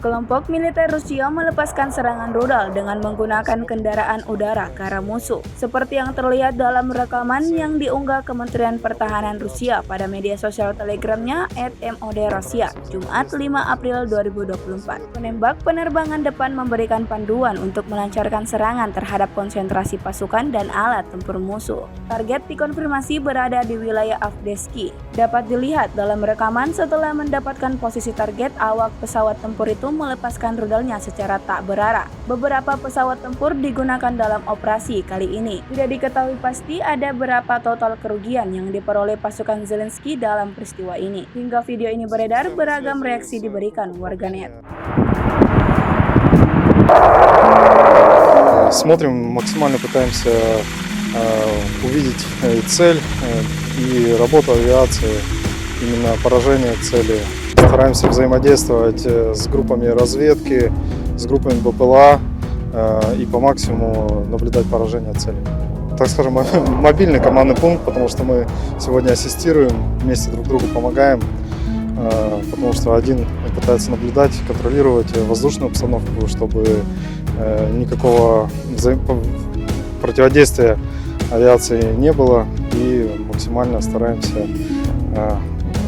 Sekelompok militer Rusia melepaskan serangan rudal dengan menggunakan kendaraan udara ke arah musuh, seperti yang terlihat dalam rekaman yang diunggah Kementerian Pertahanan Rusia pada media sosial Telegramnya @MOD-Rossiya, Jumat 5 April 2024. Penembak penerbangan depan memberikan panduan untuk melancarkan serangan terhadap konsentrasi pasukan dan alat tempur musuh. Target dikonfirmasi berada di wilayah Avdiivka. Dapat dilihat dalam rekaman setelah mendapatkan posisi target, awak pesawat tempur itu melepaskan rudalnya secara tak berarah. Beberapa pesawat tempur digunakan dalam operasi kali ini. Tidak diketahui pasti ada berapa total kerugian yang diperoleh pasukan Zelensky dalam peristiwa ini. Hingga video ini beredar, beragam reaksi diberikan warganet. Смотрим, максимально пытаемся увидеть цель и работу авиации, именно поражение цели. Стараемся взаимодействовать с группами разведки, с группами БПЛА и по максимуму наблюдать поражение цели. Так скажем, мобильный командный пункт, потому что мы сегодня ассистируем, вместе друг другу помогаем, потому что один пытается наблюдать, контролировать воздушную обстановку, чтобы никакого противодействия авиации не было, и максимально стараемся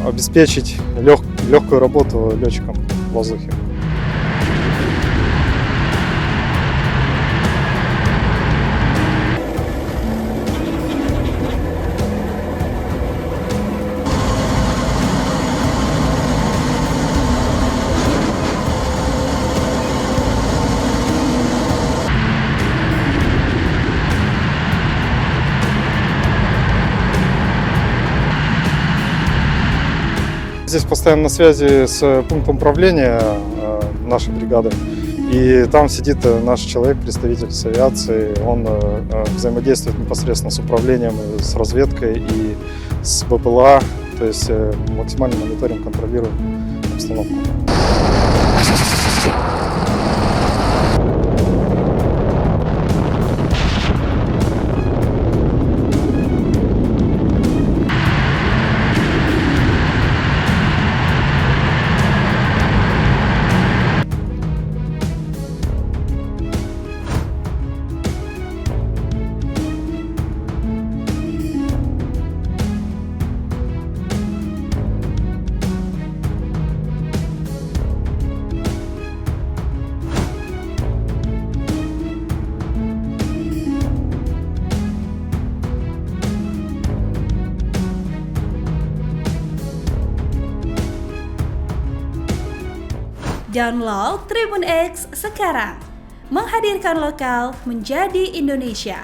обеспечить легкую работу летчикам в воздухе. Здесь постоянно на связи с пунктом управления нашей бригады. И там сидит наш человек, представитель с авиации. Он взаимодействует непосредственно с управлением, с разведкой и с БПЛА. То есть максимально мониторим, контролируем обстановку. Download Tribun X sekarang, menghadirkan lokal menjadi Indonesia.